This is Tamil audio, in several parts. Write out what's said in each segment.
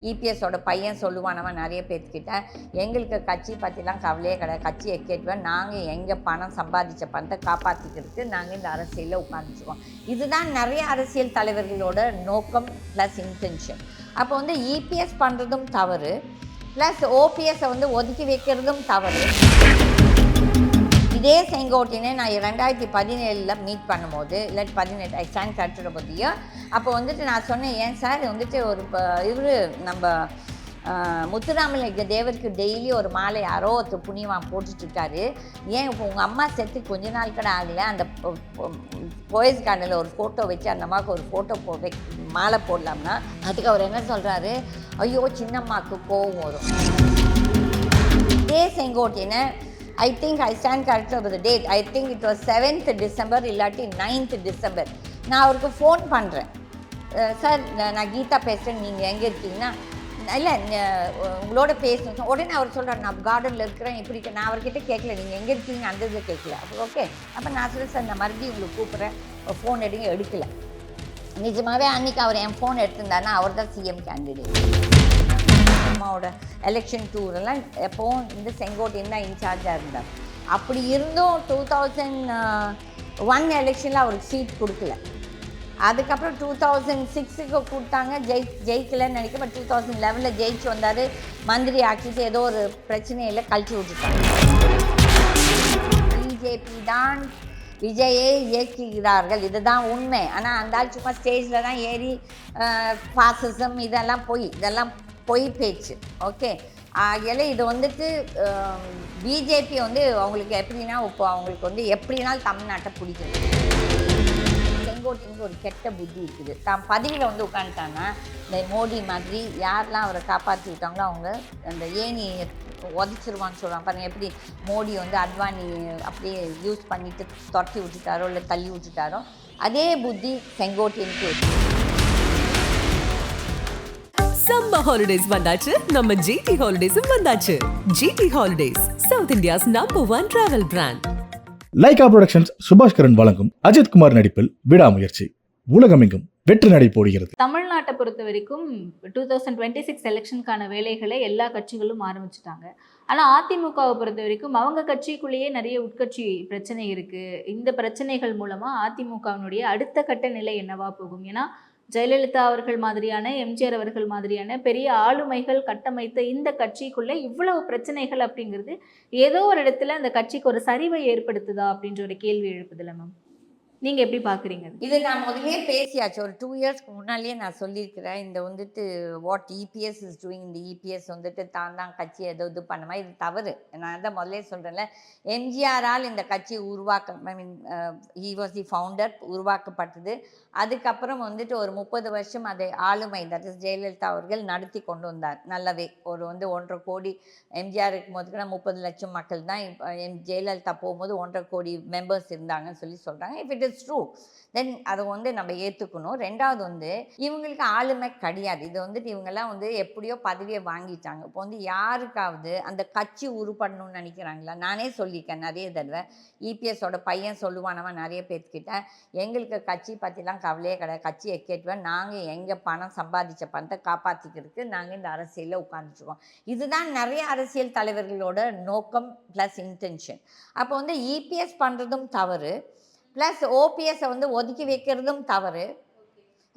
இபிஎஸோட பையன் சொல்லுவானவன் நிறைய பேர்த்துக்கிட்ட, எங்களுக்கு கட்சி பற்றிலாம் கவலையே கிடையாது. கட்சியை கேட்டுவேன், நாங்கள் எங்கள் பணம் சம்பாதிச்ச பணத்தை காப்பாற்றிக்கிறதுக்கு நாங்கள் இந்த அரசியலில் உட்காந்துருக்கோம். இதுதான் நிறைய அரசியல் தலைவர்களோட நோக்கம் ப்ளஸ் இன்டென்ஷன். அப்போ வந்து இபிஎஸ் பண்ணுறதும் தவறு, ப்ளஸ் ஓபிஎஸை வந்து ஒதுக்கி வைக்கிறதும் தவறு. இதே செங்கோட்டையனை நான் 2017 மீட் பண்ணும்போது, இல்லாட்டி 18 ஐ ஸ்டாண்ட் கரெக்டட் பற்றியோ, அப்போ வந்துட்டு நான் சொன்னேன், ஏன் சார் வந்துட்டு ஒரு இவர் நம்ம முத்துராமலிங்க தேவருக்கு டெய்லி ஒரு மாலை யாரோ ஒருத்தர் புண்ணியமாக போட்டுட்ருக்காரு, ஏன் இப்போ உங்கள் அம்மா செத்து கொஞ்ச நாள் கூட ஆகலை, அந்த போயஸ் கார்டனில் ஒரு ஃபோட்டோ வச்சு அந்த அம்மாவுக்கு ஒரு ஃபோட்டோ மாலை போடலாம்னா, அதுக்கு அவர் என்ன சொல்கிறாரு, ஐயோ சின்னம்மாவுக்கு கோவம் வரும். இதே செங்கோட்டையனை I think I stand corrected over the date. I think it was 7th December இல்லாட்டி 9th December. நான் அவருக்கு ஃபோன் பண்ணுறேன், சார் நான் கீதா பேசுகிறேன், நீங்கள் எங்கே இருக்கீங்கன்னா, இல்லை உங்களோட பேசணும். உடனே அவர் சொல்கிறார், நான் கார்டனில் இருக்கிறேன், இப்படி நான் அவர்கிட்ட கேட்கல, நீங்கள் எங்கே இருக்கீங்க அந்த இதில் கேட்கல. அப்போ ஓகே, அப்போ நான் சொல்கிறேன், சார் நான் மறுபடியும் உங்களுக்கு கூப்பிட்றேன், ஃபோன் எடுக்கலை. நிஜமாகவே அன்றைக்கி அவர் என் ஃபோன் எடுத்திருந்தாருன்னா அவர் தான் சிஎம் கேண்டிடேட். அம்மாவோட எலெக்ஷன் டூரெல்லாம் எப்போவும் இந்த செங்கோட்டையன் தான் இன்சார்ஜாக இருந்தார். அப்படி இருந்தும் 2001 எலெக்ஷனில் அவருக்கு சீட் கொடுக்கல. அதுக்கப்புறம் 2006 கொடுத்தாங்க, ஜெயிக்கலன்னு நினைக்கிறேன். பட் 2011 ஜெயிச்சு வந்தார், மந்திரி ஆக்கிட்டு ஏதோ ஒரு பிரச்சனையில் கழிச்சு விட்டுட்டாங்க. பிஜேபி தான் விஜயை இயக்குகிறார்கள், இதுதான் உண்மை. ஆனால் அந்த ஆள் சும்மா ஸ்டேஜில் தான் ஏறி ஃபாசிசம் இதெல்லாம் பொய் பேச்சு. ஓகே, ஆகையால் இது வந்துட்டு பிஜேபி வந்து அவங்களுக்கு எப்படின்னா, இப்போ அவங்களுக்கு வந்து எப்படினாலும் தமிழ்நாட்டை பிடிக்குது. செங்கோட்டையனுக்கு ஒரு கெட்ட புத்தி இருக்குது. தான் பதவியில் வந்து உட்காந்துட்டாங்கன்னா, இந்த மோடி மாதிரி யாரெல்லாம் அவரை காப்பாற்றி விட்டாங்களோ அவங்க அந்த ஏணி உதச்சிருவான்னு சொல்கிறாங்க பாருங்கள். எப்படி மோடி வந்து அத்வானி அப்படியே யூஸ் பண்ணிவிட்டு துரத்தி விட்டுட்டாரோ இல்லை தள்ளி விட்டுட்டாரோ, அதே புத்தி செங்கோட்டையனுக்கு. சம்மர் ஹாலிடேஸ் வந்தாச்சு, நம்ம ஜிடி ஹாலிடேஸும் வந்தாச்சு. GT holidays, South India's #1 travel brand. Lyca productions Subaskaran வழங்கும் அஜித் குமார் நடிப்பில் விடாமுயற்சி உலகமெங்கும் வெற்றி நடை போடுகிறது. தமிழ்நாட்டை பொறுத்த வரைக்கும் 2026 எலெக்ஷனுக்கான வேலைகளை எல்லா கட்சிகளும் ஆரம்பிச்சுட்டாங்க. ஆனால் அதிமுகவை பொறுத்த வரைக்கும் அவங்க கட்சிக்குள்ளேயே நிறைய உட்கட்சி பிரச்சனை இருக்குது. இந்த பிரச்சனைகள் மூலமாக அதிமுகவினுடைய அடுத்த கட்ட நிலை என்னவா போகும்? ஏன்னா ஜெயலலிதா அவர்கள் மாதிரியான, எம்ஜிஆர் அவர்கள் மாதிரியான பெரிய ஆளுமைகள் கட்டமைத்த இந்த கட்சிக்குள்ளே இவ்வளவு பிரச்சனைகள் அப்படிங்கிறது ஏதோ ஒரு இடத்துல அந்த கட்சிக்கு ஒரு சரிவை ஏற்படுத்துதா அப்படின்ற ஒரு கேள்வி எழுப்புதில்ல மேம், நீங்கள் எப்படி பார்க்குறீங்க? இது நான் முதலே பேசியாச்சு, ஒரு 2 இயர்ஸ்க்கு முன்னாலேயே நான் சொல்லியிருக்கிறேன். இந்த வந்துட்டு வாட் இபிஎஸ் இஸ் டூயிங், இந்த இபிஎஸ் வந்துட்டு தான் கட்சி ஏதோ இது பண்ணமா, இது தவறு. நான் தான் முதலே சொல்கிறேன்ல, எம்ஜிஆரால் இந்த கட்சி I mean he was the founder, உருவாக்கப்பட்டது. அதுக்கப்புறம் வந்துட்டு ஒரு 30 வருஷம் அதை ஆளுமை, தட் இஸ் ஜெயலலிதா அவர்கள் நடத்தி கொண்டு வந்தார். நல்லாவே ஒரு 1.5 கோடி எம்ஜிஆர் இருக்கும்போது கூட 30 லட்சம் மக்கள் தான். ஜெயலலிதா போகும்போது 1.5 கோடி மெம்பர்ஸ் இருந்தாங்கன்னு சொல்கிறாங்க. இஃப் இட் இஸ் ட்ரூ, தென் அதை வந்து நம்ம ஏற்றுக்கணும். ரெண்டாவது வந்து இவங்களுக்கு ஆளுமை கிடையாது. இது வந்துட்டு இவங்கெல்லாம் வந்து எப்படியோ பதவியை வாங்கிட்டாங்க. இப்போ வந்து யாருக்காவது அந்த கட்சி உருப்படணும்னு நினைக்கிறாங்களா? நானே சொல்லியிருக்கேன் நிறைய தடவை, இபிஎஸோட பையன் சொல்லுவானவன் நிறைய பேர்த்துக்கிட்ட, எங்களுக்கு கட்சி பற்றிலாம் கவலையே கிடையாது. கட்சியை கேட்டுவேன், நாங்கள் எங்கள் பணம் சம்பாதிச்ச பணத்தை காப்பாற்றிக்கிறதுக்கு நாங்கள் இந்த அரசியலில் உட்காந்துருக்கோம். இதுதான் நிறைய அரசியல் தலைவர்களோட நோக்கம் ப்ளஸ் இன்டென்ஷன். அப்போ வந்து இபிஎஸ் பண்ணுறதும் தவறு, ப்ளஸ் ஓபிஎஸை வந்து ஒதுக்கி வைக்கிறதும் தவறு.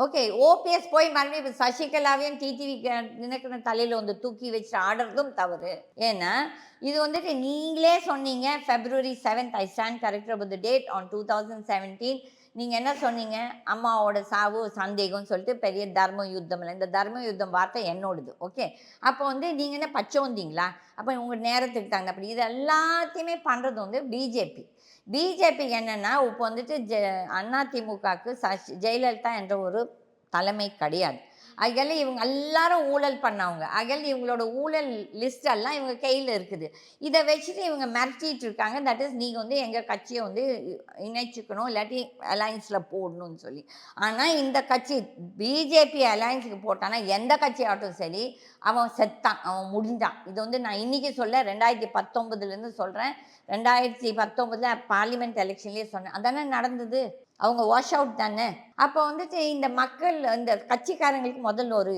ஓகே, ஓபிஎஸ் போய் மறுபடியும் சசிகலாவையும் டிடிவி நினைக்கிற தலையில் வந்து தூக்கி வச்சு ஆடுறதும் தவறு. ஏன்னா இது வந்துட்டு நீங்களே சொன்னீங்க, February 7th I stand corrected about the date on 2017. நீங்கள் என்ன சொன்னீங்க, அம்மாவோட சாவு சந்தேகம்னு சொல்லிட்டு பெரிய தர்ம யுத்தம் இல்லை. இந்த தர்ம யுத்தம் வார்த்தை என்னோடது. ஓகே, அப்போ வந்து நீங்கள் என்ன பச்சை வந்தீங்களா? அப்போ உங்கள் நேரத்துக்கு தகுந்த அப்படி இது எல்லாத்தையுமே பண்ணுறது வந்து பிஜேபிக்கு என்னென்னா, இப்போ வந்துட்டு அதிமுகவுக்கு ஜெயலலிதா என்ற ஒரு தலைமை கிடையாது. ஆகையால் இவங்க எல்லாரும் ஊழல் பண்ணவங்க. ஆகையால் இவங்களோட ஊழல் லிஸ்ட் எல்லாம் இவங்க கையில் இருக்குது. இதை வச்சுட்டு இவங்க மிரட்டிகிட்டு இருக்காங்க. தட் இஸ் நீங்கள் வந்து எங்கள் கட்சியை வந்து இணைச்சிக்கணும், இல்லாட்டி அலையன்ஸில் போடணும்னு சொல்லி. ஆனால் இந்த கட்சி பிஜேபி அலையன்ஸுக்கு போட்டானா எந்த கட்சி ஆகட்டும் சரி, அவன் செத்தான், அவன் முடிஞ்சான். இது வந்து நான் இன்றைக்கி சொல்ல 2019 சொல்கிறேன். 2019 பார்லிமெண்ட் எலெக்ஷன்லேயே சொன்னேன். அதானே நடந்தது. அவங்க வாஷ் அவுட் தானே. அப்போ வந்துட்டு இந்த மக்கள், இந்த கட்சிக்காரங்களுக்கு முதல்ல ஒரு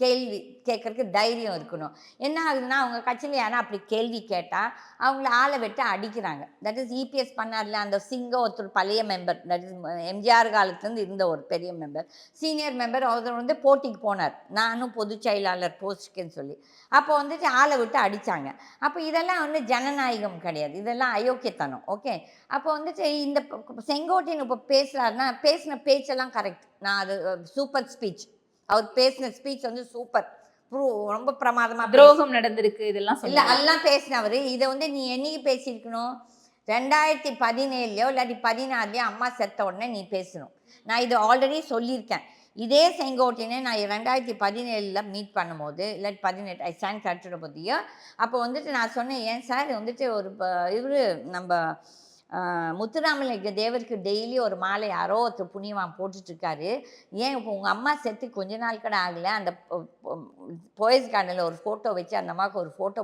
கேள்வி கேட்கறதுக்கு தைரியம் இருக்கணும். என்ன ஆகுதுன்னா அவங்க கட்சியில் யாரா அப்படி கேள்வி கேட்டால் அவங்கள ஆளை விட்டு அடிக்கிறாங்க. தட் இஸ் இபிஎஸ் பண்ணார்ல அந்த சிங்கம் ஒருத்தர் பழைய மெம்பர், தட் இஸ் எம்ஜிஆர் காலத்துலேருந்து இருந்த ஒரு பெரிய மெம்பர், சீனியர் மெம்பர், அவர் வந்து போட்டிக்கு போனார் நானும் பொதுச் செயலாளர் போஸ்ட்டுக்குன்னு சொல்லி. அப்போ வந்துட்டு ஆளை விட்டு அடித்தாங்க. அப்போ இதெல்லாம் வந்து ஜனநாயகம் கிடையாது, இதெல்லாம் அயோக்கியத்தனம். ஓகே, அப்போ வந்துட்டு இந்த செங்கோட்டையன் இப்போ பேசுகிறாருன்னா பேசின பேச்செல்லாம் கரெக்ட். நான் அது சூப்பர் ஸ்பீச், அவர் பேசின ஸ்பீச் வந்து சூப்பர், ரொம்ப பிரமாதமாக. துரோகம் நடந்திருக்கு இதெல்லாம் இல்லை எல்லாம் பேசினவர். இதை வந்து நீ என்னைக்கு பேசியிருக்கணும்? 2017 இல்லாட்டி 16 அம்மா செத்த உடனே நீ பேசணும். நான் இது ஆல்ரெடி சொல்லியிருக்கேன். இதே செங்கோட்டையனை நான் 2017 மீட் பண்ணும்போது இல்லாட்டி 18 ஐ stand corrected about the year. அப்போ வந்துட்டு நான் சொன்னேன், ஏன் சார் வந்துட்டு ஒரு இவர் நம்ம முத்துராமலிங்க தேவருக்கு டெய்லி ஒரு மாலை யாரோ ஒருத்தர் புண்ணியவான் போட்டுட்ருக்காரு, ஏன் இப்போ உங்கள் அம்மா செத்து கொஞ்ச நாள் கூட ஆகலை, அந்த போயஸ் கார்டனில் ஒரு ஃபோட்டோ வச்சு அந்த அம்மாவுக்கு ஒரு ஃபோட்டோ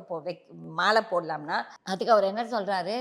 மாலை போடலாம்னா அதுக்கு அவர் என்ன சொல்கிறாரு,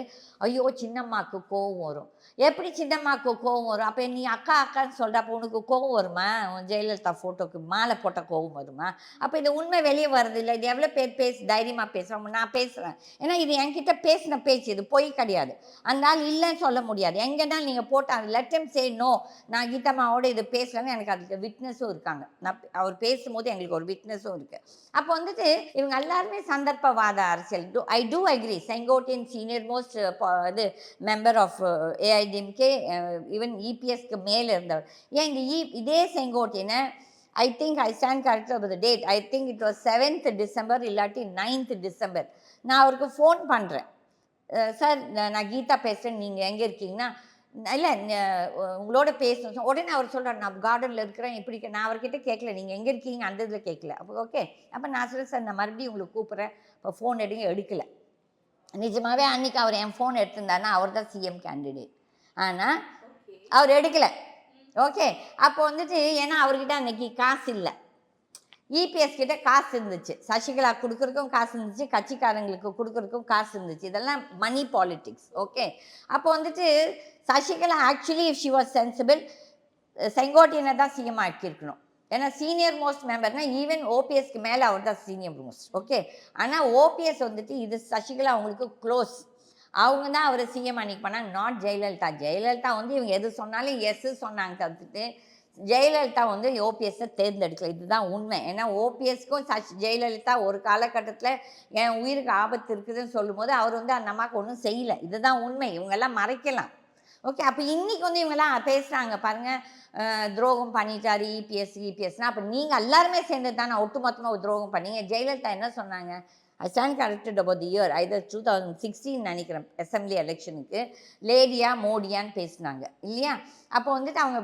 ஐயோ சின்னம்மாவுக்கு கோவம் வரும். எப்படி சின்னம்மாவுக்கு கோவம் வரும்? அப்போ நீ அக்கா அக்கான்னு சொல்கிற, அப்போ உனக்கு கோவம் வருமா? ஜெயலலிதா ஃபோட்டோக்கு மாலை போட்ட கோவம் வருமா? அப்போ இந்த உண்மை வெளியே வருது இல்லை? இது எவ்வளோ பேர் தைரியமாக பேசுகிறோம். நான் பேசுகிறேன், ஏன்னா இது என்கிட்ட பேசின பேச்சு, இது பொய் கிடையாது. அந்த இல்லைன்னு சொல்ல முடியாது. எங்கன்னா நீங்கள் போட்டாங்க லெட் ஹிம் சே நோ, நான் கீதாமாவோட இது பேசலன்னு எனக்கு அதுக்கு விட்னஸும் இருக்காங்க. நான் அவர் பேசும்போது எங்களுக்கு ஒரு விட்னஸும் இருக்குது. அப்போ வந்துட்டு இவங்க எல்லாருமே சந்தர்ப்பவாத அரசியல். I do agree, Sengottaiyan senior most இது மெம்பர் ஆஃப் ஏஐடிஎம்கே, ஈவன் இபிஎஸ்க்கு மேலே இருந்தவர். ஏன் இதே செங்கோட்டையனை I think I stand correct of the date, I think it was 7th December இல்லாட்டி 9th December. நான் அவருக்கு ஃபோன் பண்ணுறேன், சார் நான் கீதா பேசுகிறேன், நீங்கள் எங்கே இருக்கீங்கன்னா, இல்லை உங்களோட பேசணும். உடனே அவர் சொல்கிறார், நான் கார்டனில் இருக்கிறேன். இப்படி நான் அவர்கிட்ட கேட்கல, நீங்கள் எங்கே இருக்கீங்க அந்த இதில் கேட்கல. அப்போ ஓகே, அப்போ நான் சொல்கிறேன், சார் நான் மறுபடியும் உங்களுக்கு கூப்பிட்றேன், இப்போ ஃபோன் எடுக்கலை. நிஜமாகவே அன்றைக்கி அவர் என் ஃபோன் எடுத்திருந்தாருன்னா அவர் தான் சிஎம் கேண்டிடேட். ஆனால் அவர் எடுக்கலை. ஓகே, அப்போ வந்துட்டு ஏன்னா அவர்கிட்ட அன்றைக்கி காசு இல்லை, இபிஎஸ் கிட்ட காசு இருந்துச்சு, சசிகலா கொடுக்குறதுக்கும் காசு இருந்துச்சு, கட்சிக்காரங்களுக்கு கொடுக்குறதுக்கும் காசு இருந்துச்சு. இதெல்லாம் மணி பாலிட்டிக்ஸ். ஓகே, அப்போ வந்துட்டு Sasikala actually if she was sensible செங்கோட்டையனை தான் சிஎம் ஆக்கியிருக்கணும். ஏன்னா சீனியர் மோஸ்ட் மெம்பர்னா ஈவன் ஓபிஎஸ்க்கு மேலே அவர் தான் சீனியர் மோஸ்ட். ஓகே, ஆனால் ஓபிஎஸ் வந்துட்டு இது சசிகலா அவங்களுக்கு க்ளோஸ், அவங்க தான் அவரை சிஎம் அன்னைக்கு பண்ணாங்க, நாட் ஜெயலலிதா. ஜெயலலிதா வந்து இவங்க எது சொன்னாலும் எஸ்ஸு சொன்னாங்க தவிர்த்துட்டு ஜெயலலிதா வந்து ஓபிஎஸ்ஸை தேர்ந்தெடுக்கல. இதுதான் உண்மை. ஏன்னா ஓபிஎஸ்க்கும் ஜெயலலிதா ஒரு காலகட்டத்தில் என் உயிருக்கு ஆபத்து இருக்குதுன்னு சொல்லும்போது அவர் வந்து அந்த அம்மாவுக்கு ஒன்றும் செய்யலை. இதுதான் உண்மை, இவங்கெல்லாம் மறைக்கலாம். ஓகே, அப்போ இன்றைக்கி வந்து இவங்கெல்லாம் பேசுகிறாங்க பாருங்கள், துரோகம் பண்ணிட்டாரு இபிஎஸ்னால், அப்போ நீங்கள் எல்லாருமே சேர்ந்து தானே ஒட்டுமொத்தமாக ஒரு துரோகம் பண்ணீங்க. ஜெயலலிதா என்ன சொன்னாங்க? I stand corrected about the year either 2016 நினைக்கிறேன் அசம்பிளி எலெக்ஷனுக்கு லேடியா மோடியான்னு பேசினாங்க இல்லையா? அப்போ வந்துட்டு அவங்க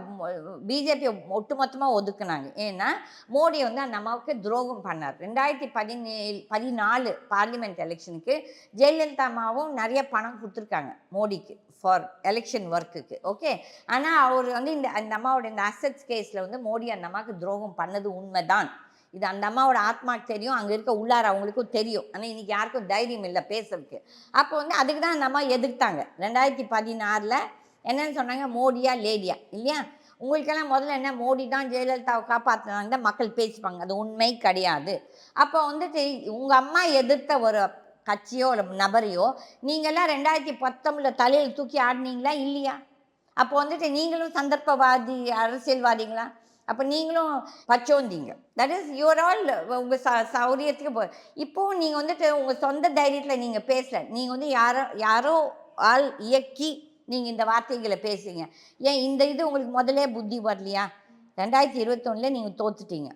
பிஜேபி ஒட்டுமொத்தமாக ஒதுக்குனாங்க. ஏன்னா மோடியை வந்து அந்த அம்மாவுக்கு துரோகம் பண்ணார். 2014 பார்லிமெண்ட் எலெக்ஷனுக்கு ஜெயலலிதா அம்மாவும் நிறைய பணம் கொடுத்துருக்காங்க மோடிக்கு ஃபார் எலெக்ஷன் ஒர்க்குக்கு. ஓகே, ஆனால் அவர் வந்து அந்த அம்மாவோட இந்த அசட்ஸ் கேஸில் வந்து மோடி அந்த அம்மாவுக்கு துரோகம் பண்ணது உண்மைதான். இது அந்த அம்மாவோட ஆத்மாவுக்கு தெரியும், அங்கே இருக்க உள்ளார அவங்களுக்கும் தெரியும். ஆனால் இன்றைக்கி யாருக்கும் தைரியம் இல்லை பேசுறதுக்கு. அப்போ வந்து அதுக்கு தான் அந்த அம்மா எதிர்த்தாங்க. 2016 என்னன்னு சொன்னாங்க, மோடியா லேடியா இல்லையா? உங்களுக்கெல்லாம் முதல்ல என்ன, மோடி தான் ஜெயலலிதாவை காப்பாற்றினாங்க தான் மக்கள் பேசிப்பாங்க. அது உண்மை கிடையாது. அப்போ வந்துட்டு உங்கள் அம்மா எதிர்த்த ஒரு கட்சியோ ஒரு நபரையோ நீங்கள்லாம் 2019 தலையில் தூக்கி ஆடினீங்களா இல்லையா? அப்போ வந்துட்டு நீங்களும் சந்தர்ப்பவாதி அரசியல்வாதிங்களா? அப்போ நீங்களும் பச்சோந்தீங்க. தட் இஸ் யூஆர் ஆல் உங்கள் சௌரியத்துக்கு இப்போது நீங்கள் வந்துட்டு உங்கள் சொந்த தைரியத்தில் நீங்கள் பேசலை. நீங்கள் வந்து யாரோ ஆள் இயக்கி நீங்கள் இந்த வார்த்தைகளை பேசுகிறீங்க. ஏன் இந்த இது உங்களுக்கு முதலே புத்தி வரலையா? 2021 நீங்கள் தோத்துட்டீங்க.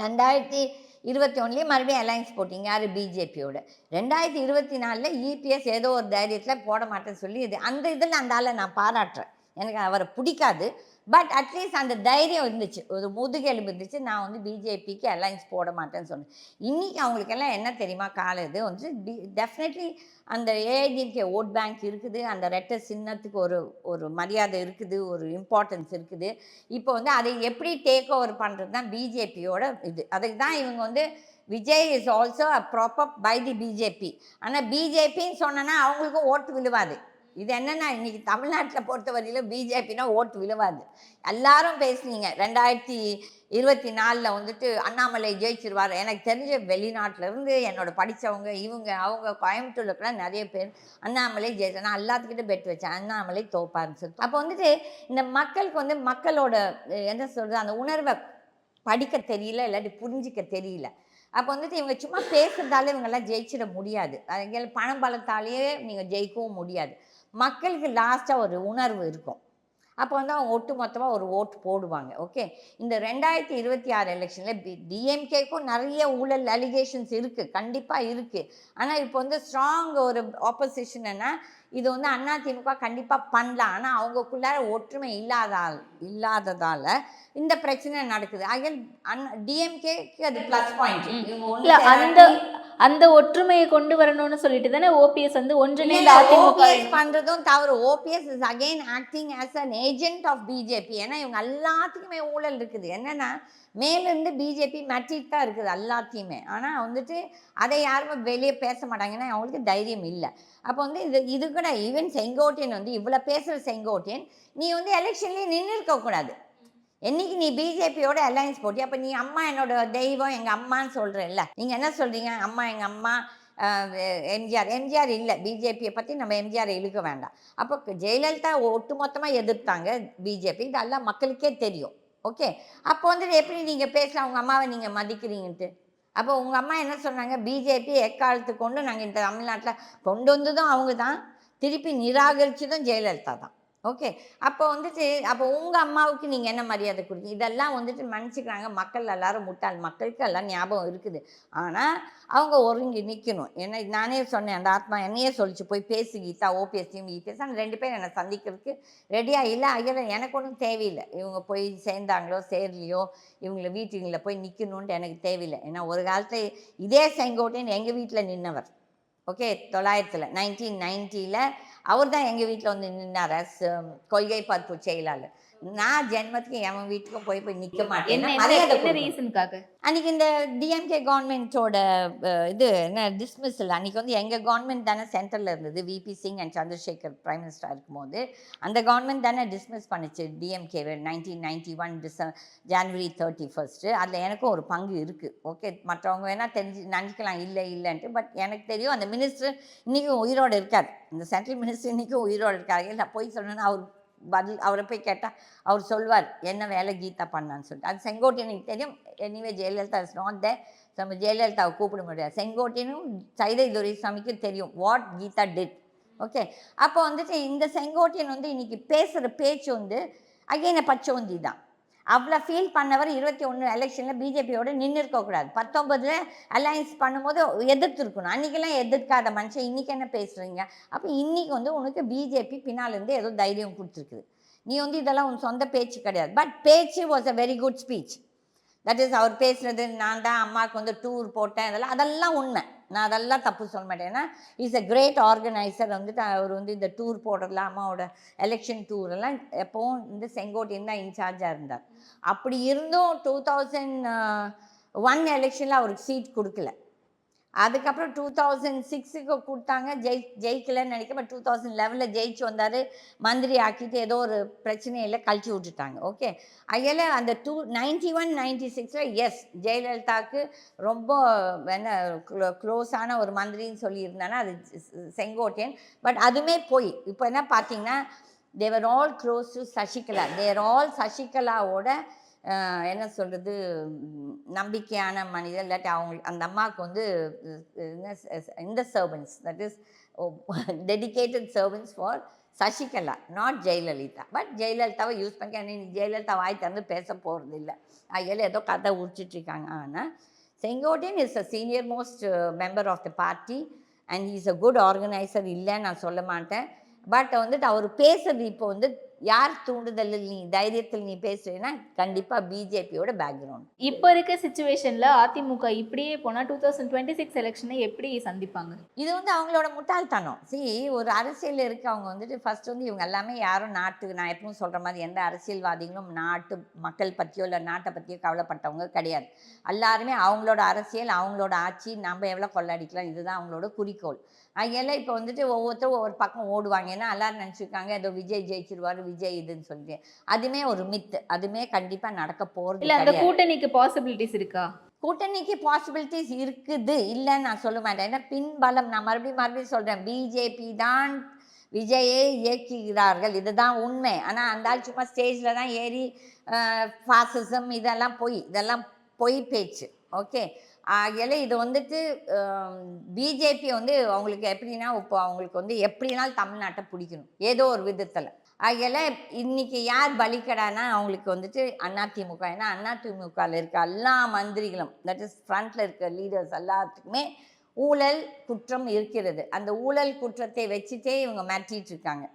2021 மறுபடியும் அலையன்ஸ் போட்டிங்க யார்? பிஜேபியோட. 2024 இபிஎஸ் ஏதோ ஒரு தைரியத்தில் போட மாட்டேன்னு சொல்லி அந்த இதில் அந்த ஆளை நான் பாராட்டுறேன். எனக்கு அவரை பிடிக்காது, பட் அட்லீஸ்ட் அந்த தைரியம் இருந்துச்சு, ஒரு முதுகெலும்பு இருந்துச்சு. நான் வந்து பிஜேபிக்கு அலையன்ஸ் போட மாட்டேன்னு சொன்னேன். இன்றைக்கி அவங்களுக்கெல்லாம் என்ன தெரியுமா காலம், இது வந்து டெஃபினெட்லி அந்த ஏஐடிஎம்கே ஓட் பேங்க் இருக்குது, அந்த ரெட்டை சின்னத்துக்கு ஒரு மரியாதை இருக்குது, ஒரு இம்பார்ட்டன்ஸ் இருக்குது. இப்போ வந்து அதை எப்படி டேக் ஓவர் பண்ணுறது தான் பிஜேபியோட இது. அதுக்கு தான் இவங்க வந்து Vijay is also a proper by the BJP. ஆனால் பிஜேபின்னு சொன்னோன்னா அவங்களுக்கும் ஓட்டு விழுவாது. இது என்னன்னா இன்னைக்கு தமிழ்நாட்டில் பொறுத்தவரையிலும் பிஜேபினா ஓட்டு விழுவாது. எல்லாரும் பேசுனீங்க 2024 வந்துட்டு அண்ணாமலை ஜெயிச்சிருவார். எனக்கு தெரிஞ்ச வெளிநாட்டில இருந்து என்னோட படித்தவங்க இவங்க அவங்க கோயம்புத்தூர்ல இருக்கலாம் நிறைய பேர் அண்ணாமலை ஜெயிச்சா, நான் எல்லாத்துக்கிட்ட பெட் வச்சேன் அண்ணாமலை தோப்பாருன்னு சொல்லி. அப்போ வந்துட்டு இந்த மக்களுக்கு வந்து மக்களோட என்ன சொல்கிறது அந்த உணர்வை படிக்க தெரியல, இல்லாட்டி புரிஞ்சிக்க தெரியல. அப்போ வந்துட்டு இவங்க சும்மா பேசுறதால இவங்கெல்லாம் ஜெயிச்சிட முடியாது. அது பணம் பலத்தாலேயே நீங்கள் ஜெயிக்கவும் முடியாது. மக்களுக்கு லாஸ்ட்டாக ஒரு உணர்வு இருக்கும். அப்போ வந்து அவங்க ஒட்டு மொத்தமாக ஒரு ஓட்டு போடுவாங்க. ஓகே, இந்த 2026 எலெக்ஷனில் டிஎம்கேக்கும் நிறைய ஊழல் அலிகேஷன்ஸ் இருக்குது, கண்டிப்பாக இருக்குது. ஆனால் இப்போ வந்து ஸ்ட்ராங் ஒரு ஆப்போசிஷன்னா இது வந்து அதிமுக கண்டிப்பாக பண்ணலாம். ஆனால் அவங்களுக்குள்ளார ஒற்றுமை இல்லாததால் இந்த பிரச்சனை நடக்குது. அகல் டிஎம்கேக்கு அது ப்ளஸ் பாயிண்ட். இல்ல அந்த ஒற்றுமையை கொண்டு வரணும்னு சொல்லிட்டு தானே ஓபிஎஸ் வந்து ஒன்றிணைந்த அதிமுக பண்றதும் தவறு. OPS is again acting as an agent of BJP. ஏன்னா இவங்க எல்லாத்துக்குமே ஊழல் இருக்குது. என்னன்னா மேலேருந்து பிஜேபி மட்டிட்டு தான் இருக்குது எல்லாத்தையுமே. ஆனால் வந்துட்டு அதை யாருமே வெளியே பேச மாட்டாங்க, ஏன்னா அவங்களுக்கு தைரியம் இல்லை. அப்போ வந்து இது கூட ஈவன் செங்கோட்டையன் வந்து இவ்வளோ பேசுகிற செங்கோட்டையன் நீ வந்து எலெக்ஷன்லேயே நின்று இருக்கக்கூடாது. என்னைக்கு நீ பிஜேபியோட அலையன்ஸ் போட்டி, அப்போ நீ அம்மா என்னோட தெய்வம் எங்கள் அம்மான்னு சொல்கிறல்ல, நீங்கள் என்ன சொல்கிறீங்க அம்மா எங்கள் அம்மா எம்ஜிஆர் இல்லை, பிஜேபியை பற்றி நம்ம எம்ஜிஆரை இழுக்க வேண்டாம். அப்போ ஜெயலலிதா ஒட்டு மொத்தமாக எதிர்த்தாங்க பிஜேபி, இதெல்லாம் மக்களுக்கே தெரியும். ஓகே, அப்போ வந்துட்டு எப்படி நீங்கள் பேசலாம் உங்கள் அம்மாவை நீங்கள் மதிக்கிறீங்கன்ட்டு? அப்போ உங்கள் அம்மா என்ன சொன்னாங்க, பிஜேபி எக்காலத்துக்கு கொண்டு நாங்கள் இந்த தமிழ்நாட்டில் கொண்டு வந்ததும் அவங்க தான், திருப்பி நிராகரித்ததும் ஜெயலலிதா தான். ஓகே, அப்போ வந்துட்டு அப்போ உங்கள் அம்மாவுக்கு நீங்கள் என்ன மரியாதை கொடுத்தீங்க? இதெல்லாம் வந்துட்டு மன்னிச்சுக்கிறாங்க மக்கள் எல்லாரும் முட்டாள், மக்களுக்கு எல்லாம் ஞாபகம் இருக்குது. ஆனால் அவங்க ஒருங்கி நிற்கணும். ஏன்னா நானே சொன்னேன், அந்த ஆத்மா என்னையே சொல்லிச்சு போய் பேசு கீதா, ஓபிஎஸ்சியும் இபிஎஸ் அந்த 2 பேர் என்னை சந்திக்கிறதுக்கு ரெடியாக இல்லை. ஐயா எனக்கு ஒன்றும் தேவையில்லை, இவங்க போய் சேர்ந்தாங்களோ சேரலையோ இவங்கள வீட்டுங்களை போய் நிற்கணுன்ட்டு எனக்கு தேவையில்லை. ஏன்னா ஒரு காலத்தில் இதே செங்கோட்டையன் எங்கள் வீட்டில் நின்னவர். ஓகே, 1990 அவர் தான் எங்கள் வீட்டில் வந்து நின்னார் அஸ் கொள்கை பரப்பு செயலாளர். நான் ஜென்மத்துக்கு என் வீட்டுக்கும் போய் நிற்க மாட்டேன். ரீசனுக்காக அன்றைக்கி இந்த டிஎம்கே கவர்மெண்ட்டோட இது என்ன டிஸ்மிஸல், அன்றைக்கி வந்து எங்கள் கவர்மெண்ட் தானே சென்ட்ரலில் இருந்தது, VP Singh and Chandrasekhar prime மினிஸ்டராக இருக்கும்போது அந்த கவர்மெண்ட் தானே டிஸ்மிஸ் பண்ணிச்சு டிஎம்கே 1991 ஜனவரி 31. அதில் எனக்கும் ஒரு பங்கு இருக்குது. ஓகே, மற்றவங்க வேணால் நினைக்கலாம் இல்லைன்ட்டு, பட் எனக்கு தெரியும் அந்த மினிஸ்டர் இன்றைக்கும் உயிரோடு இருக்கார். இந்த சென்ட்ரல் மினிஸ்டர் இன்றைக்கும் உயிரோடு இருக்காரு. நான் போய் சொன்னேன்னா அவரை போய் கேட்டால் அவர் சொல்வார் என்ன வேலை கீதா பண்ணான்னு சொல்லிட்டு. அது செங்கோட்டையனுக்கு தெரியும். Anyway Jayalalithaa is not there, நம்ம ஜெயலலிதாவை கூப்பிட முடியாது. செங்கோட்டையனும் சைதை துரைசாமிக்கும் தெரியும் வாட் கீதா டிட். ஓகே, அப்போ வந்துட்டு இந்த செங்கோட்டையன் வந்து இன்றைக்கி பேசுகிற பேச்சு வந்து அகைன பச்சோந்தி தான். அவ்வளோ ஃபீல் பண்ணவர் 21 எலெக்ஷனில் பிஜேபியோட நின்று இருக்கக்கூடாது. 19 அலையன்ஸ் பண்ணும்போது எதிர்த்துருக்கணும். அன்றைக்கெல்லாம் எதிர்க்காத மனுஷன் இன்றைக்கி என்ன பேசுகிறீங்க? அப்போ இன்றைக்கி வந்து உனக்கு பிஜேபி பின்னாலேருந்து ஏதோ தைரியம் கொடுத்துருக்குது. நீ வந்து இதெல்லாம் உன் சொந்த பேச்சு கிடையாது. பட் பேச்சு was a very good speech. That is அவர் பேசுகிறது, நான் தான் அம்மாவுக்கு வந்து டூர் போட்டேன், அதெல்லாம் உண்மை. நான் அதெல்லாம் தப்பு சொல்ல மாட்டேன். ஏன்னா இஸ் அ கிரேட் ஆர்கனைசர். வந்துட்டு அவர் வந்து இந்த டூர் போடுறதுல அம்மாவோட எலெக்ஷன் டூரெல்லாம் எப்போவும் இந்த செங்கோட்டையன் தான் இன்சார்ஜாக இருந்தார். அப்படி இருந்தும் 2001 எலெக்ஷனில் அவருக்கு சீட் கொடுக்கல. அதுக்கப்புறம் 2006 கொடுத்தாங்க, ஜெயிக்கலன்னு நினைக்க. பட் 2011 ஜெயிச்சு வந்தார், மந்திரி ஆக்கிட்டு ஏதோ ஒரு பிரச்சனையில் கழிச்சு விட்டுட்டாங்க. ஓகே, அதில் அந்த 91-96 எஸ் ஜெயலலிதாவுக்கு ரொம்ப என்ன க்ளோஸான ஒரு மந்திரின்னு சொல்லியிருந்தாங்கன்னா அது செங்கோட்டையன். பட் அதுவுமே போய் இப்போ என்ன பார்த்தீங்கன்னா they were all close to Sasikala. they are all சசிகலாவோட என்ன சொல்கிறது நம்பிக்கையான மனிதர். இல்லாட்டி அவங்க அந்த அம்மாவுக்கு வந்து இந்த servants, that is dedicated servants for Sasikala, not Jayalalithaa. But ஜெயலலிதாவை யூஸ் பண்ணி இன்னைக்கு ஜெயலலிதா வாய் திறந்து பேச போகிறது இல்லை. அதில் ஏதோ கதை உடிச்சிட்ருக்காங்க. ஆனால் Sengottaiyan is a senior most member of the party and he is a good organiser, இல்லைன்னு நான் சொல்ல மாட்டேன். பட் வந்துட்டு அவர் பேசுறது இப்போ வந்து யார் தூண்டுதலில் நீ தைரியத்தில் நீ பேசுறீன்னா கண்டிப்பாக பிஜேபியோட பேக்ரவுண்ட். இப்போ இருக்க சிச்சுவேஷனில் அதிமுக இப்படியே போனால் 2026 எலெக்ஷனை எப்படி சந்திப்பாங்க? இது வந்து அவங்களோட முட்டாள்தனம். ஒரு அரசியலில் இருக்கவங்க வந்துட்டு ஃபர்ஸ்ட் வந்து இவங்க எல்லாமே யாரும் நாட்டுக்கு, நான் எப்பவும் சொல்கிற மாதிரி எந்த அரசியல்வாதிகளும் நாட்டு மக்கள் பற்றியோ இல்லை நாட்டை பற்றியோ கவலைப்பட்டவங்க கிடையாது. எல்லாருமே அவங்களோட அரசியல், அவங்களோட ஆட்சி, நம்ம எவ்வளோ கொள்ளடிக்கலாம், இதுதான் அவங்களோட குறிக்கோள். அதெல்லாம் இப்போ வந்துட்டு ஒவ்வொருத்தரும் ஒவ்வொரு பக்கம் ஓடுவாங்க. ஏன்னா எல்லாரும் நினச்சிருக்காங்க ஏதோ விஜய் ஜெயிச்சிருவார், விஜய் இதுன்னு சொல்லிட்டு. அதுவுமே ஒரு மித்து. அதுவுமே கண்டிப்பாக நடக்க போகிறது இல்ல அந்த கிடையாது. கூட்டணிக்கு பாசிபிலிட்டிஸ் இருக்கா? கூட்டணிக்கு பாசிபிலிட்டிஸ் இருக்குது, இல்லைன்னு நான் சொல்ல மாட்டேன். ஏன்னா பின்பலம், நான் மறுபடியும் சொல்கிறேன், பிஜேபி தான் விஜயை இயக்குகிறார்கள், இதுதான் உண்மை. ஆனால் அந்த ஆள் சும்மா ஸ்டேஜில் தான் ஏறி ஃபாசிசம் இதெல்லாம் பொய் பேச்சு. ஓகே, ஆகையால இது வந்துட்டு பிஜேபி வந்து அவங்களுக்கு எப்படின்னா, இப்போ அவங்களுக்கு வந்து எப்படினாலும் தமிழ்நாட்டை பிடிக்கணும் ஏதோ ஒரு விதத்தில். ஆகையால இன்னைக்கு யார் பலிக்கடானா அவங்களுக்கு வந்துட்டு அதிமுக. ஏன்னா அதிமுகவில் இருக்க எல்லா மந்திரிகளும், தட் இஸ் ஃப்ரண்ட்டில் இருக்க லீடர்ஸ் எல்லாத்துக்குமே ஊழல் குற்றம் இருக்கிறது. அந்த ஊழல் குற்றத்தை வச்சுட்டே இவங்க மிரட்டிட்டு இருக்காங்க.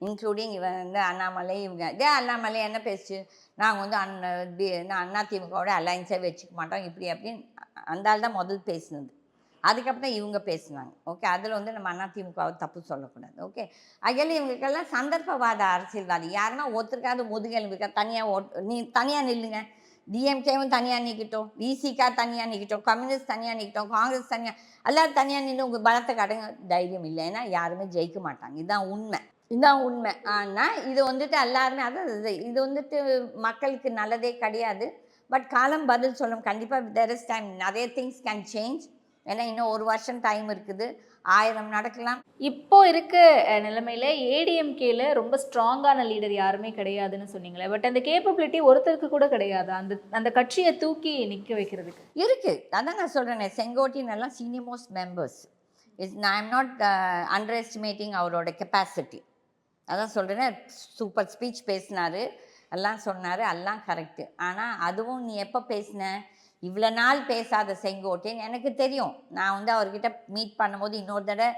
இன்க்ளூடிங் இவன் வந்து அண்ணாமலை. இவங்க இதே அண்ணாமலை என்ன பேசுச்சு, நாங்கள் வந்து அதிமுகவோட அலைன்ஸே வச்சுக்க மாட்டோம் இப்படி அப்படின்னு அந்த ஆள் தான் முதல் பேசுனது. அதுக்கப்புறம் இவங்க பேசுனாங்க. ஓகே, அதில் வந்து நம்ம அதிமுகவை தப்பு சொல்லக்கூடாது. ஓகே, அதில் இவங்களுக்கெல்லாம் சந்தர்ப்பவாத அரசியல்வாதி. யாருன்னா ஒருத்தருக்காவது முதுகெலும்புக்கா நீ தனியாக நில்லுங்க, டிஎம்கேவும் தனியாக நிற்கட்டும், விசிகா தனியாக நிற்கட்டும், கம்யூனிஸ்ட் தனியாக நிற்கட்டும், காங்கிரஸ் தனியாக, எல்லோரும் தனியாக நின்று உங்கள் பலத்தை காட்டுங்க. தைரியம் இல்லை, ஏன்னா யாருமே ஜெயிக்க மாட்டாங்க. இதுதான் உண்மை. ஆனால் இது வந்துட்டு எல்லாருமே அதாவது இது வந்துட்டு மக்களுக்கு நல்லதே கிடையாது. பட் காலம் பதில் சொல்லும். கண்டிப்பாக there is time, நிறைய திங்ஸ் கேன் சேஞ்ச். ஏன்னா இன்னும் 1 வருஷம் டைம் இருக்குது, 1000 நடக்கலாம். இப்போ இருக்க நிலைமையில ஏடிஎம்கேல ரொம்ப ஸ்ட்ராங்கான லீடர் யாருமே கிடையாதுன்னு சொன்னீங்களே, பட் அந்த கேப்பபிலிட்டி ஒருத்தருக்கு கூட கிடையாது அந்த கட்சியை தூக்கி நிற்க வைக்கிறதுக்கு. இருக்குது, அதான் நான் சொல்கிறேனே, செங்கோட்டையன் எல்லாம் senior most members. I am not under estimating அவரோட கெப்பாசிட்டி. அதான் சொல்கிறேன், சூப்பர் ஸ்பீச் பேசினார், எல்லாம் சொன்னார், எல்லாம் கரெக்டு. ஆனால் அதுவும் நீ எப்போ பேசின, இவ்வளோ நாள் பேசாத செங்கோட்டையன் எனக்கு தெரியும். நான் வந்து அவர்கிட்ட மீட் பண்ணும்போது இன்னொரு தடவை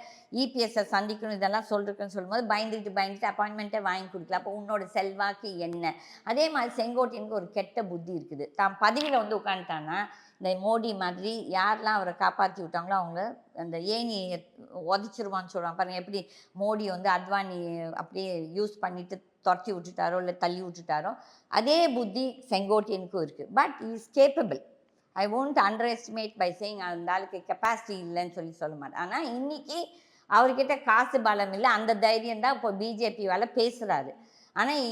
இபிஎஸ்ஸை சந்திக்கணும் இதெல்லாம் சொல்லிருக்குன்னு சொல்லும்போது பயந்துட்டு அப்பாயின்மெண்ட்டை வாங்கி கொடுக்கல. அப்போ உன்னோட செல்வாக்கு என்ன? அதே மாதிரி செங்கோட்டையனுக்கு ஒரு கெட்ட புத்தி இருக்குது. தான் பதவியில் வந்து உட்காந்துட்டான்னா இந்த மோடி மாதிரி யாரெல்லாம் அவரை காப்பாற்றி விட்டாங்களோ அவங்க அந்த ஏணி உதச்சிருவான்னு சொல்கிறாங்க பாருங்கள். எப்படி மோடி வந்து அத்வானி அப்படியே யூஸ் பண்ணிவிட்டு துரத்தி விட்டுட்டாரோ இல்லை தள்ளி விட்டுட்டாரோ, அதே புத்தி செங்கோட்டையனுக்கும் இருக்குது. But is capable. I won't underestimate by saying அந்த ஆளுக்கு கெப்பாசிட்டி இல்லைன்னு சொல்ல மாட்டேன். ஆனால் இன்றைக்கி அவர்கிட்ட காசு பலம் இல்லை, அந்த தைரியம் தான் இப்போ பிஜேபியால் பேசுகிறாரு. ஆனால்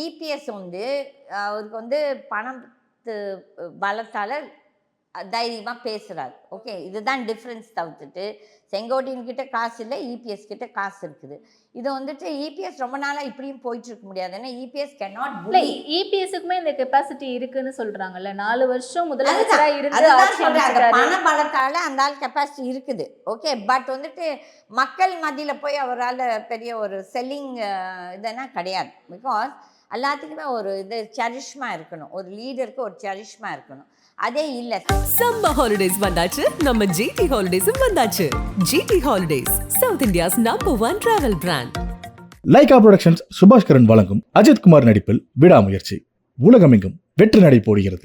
இபிஎஸ் வந்து அவருக்கு வந்து பணத்து பலத்தால் தைரியமாக பேசுகிறாரு. ஓகே, இதுதான் டிஃப்ரென்ஸ். தவிர்த்துட்டு செங்கோட்டையன்கிட்ட காசு இல்லை, இபிஎஸ் கிட்ட காசு இருக்குது. இது வந்துட்டு இபிஎஸ் ரொம்ப நாளாக இப்படியும் போயிட்டு இருக்க முடியாது. ஏன்னா இபிஎஸ் கேனாட் இல்லை, இபிஎஸ்க்குமே இந்த கெப்பாசிட்டி இருக்குன்னு சொல்றாங்கல்ல. 4 வருஷம் முதலமைச்சராக இருந்து பண பலத்தால் அந்த ஆள் கெப்பாசிட்டி இருக்குது. ஓகே, பட் வந்துட்டு மக்கள் மத்தியில் போய் அவரால் பெரிய ஒரு செல்லிங் இதெல்லாம் கிடையாது. பிகாஸ் எல்லாத்துக்குமே ஒரு இது சரிஷ்மா இருக்கணும், ஒரு லீடருக்கு ஒரு சரிஷ்மா இருக்கணும். அதே இல்ல. சம்மர் ஹாலிடேஸ் வந்தாச்சு, நம்ம ஜிடி ஹாலிடேஸும் வந்தாச்சு. GT holidays, South India's #1 travel brand. Lyca productions Subaskaran வழங்கும் அஜித் குமார் நடிப்பில் விடாமுயற்சி உலகமெங்கும் வெற்றி நடை போடுகிறது.